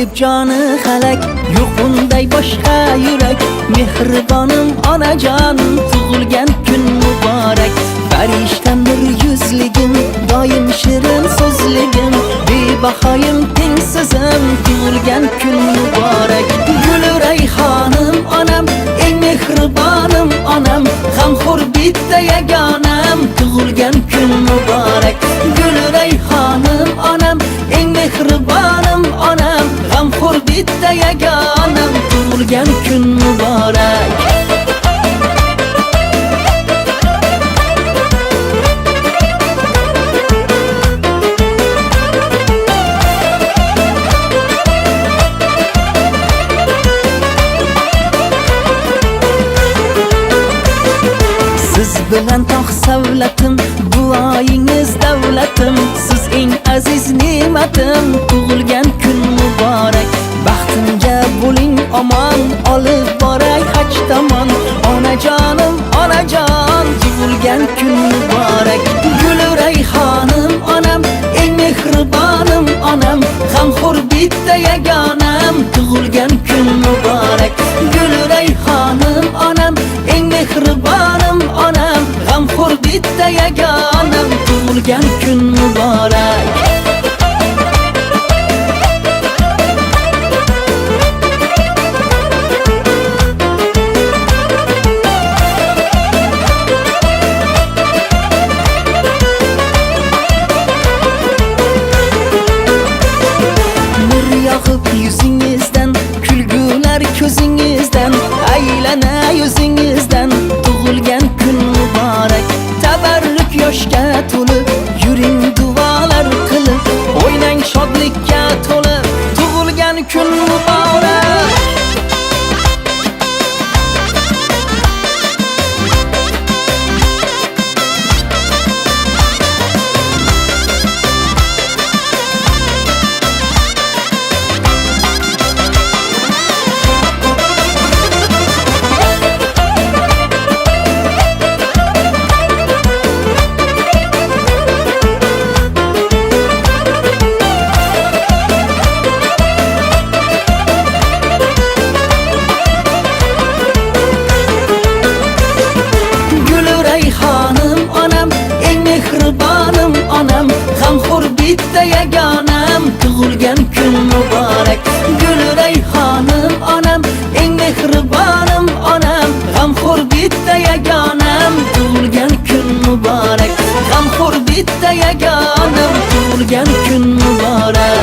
to'yib joni halak, yo'q bunday boshqa yurak. Mehribonim onajon, tug'ilgan kun muborak. Farishtam nur yuzligim, doim shirin so'zligim, bebahoyim tengsizim, tug'ilgan kun muborak. Gul rayhonim onam, eng mehribonim onam, g'amxo'r bitta yagonam, tug'ilgan kun muborak. Gul rayhonim onam, eng mehribonim onam, g'amxo'r bitta yagonam, tug'ilgan kun muborak. Siz bilan tog' savlatim, duoyingiz davlatim, siz eng aziz ne'matim, tug'ilgan kun muborak. Baxtimga bo'ling omon, olib boray haj tomon. Onajonim, onajon, tug'ilgan kun muborak. Gul rayhonim onam, eng mehribonim onam, g'amxo'r bitta yagonam, tug'ilgan kun muborak. Gul rayhonim onam, eng mehribonim onam, g'amxo'r bitta yagonam, tug'ilgan kun muborak. Yuzingizdan, kulgular ko'zingizdan, aylana yuzingizdan, tug'ilgan kun muborak. Tabarruk yoshga to'lib, yuring duolar qilib, o'ynang shodlikka to'lib, tug'ilgan kun muborak. Mehribonim onam, g'amxo'r bitta yagonam, tug'ilgan kun muborak. Gul rayhonim onam, eng mehribonim onam, g'amxo'r bitta yagonam, tug'ilgan kun muborak. G'amxo'r bitta yagonam, tug'ilgan kun muborak.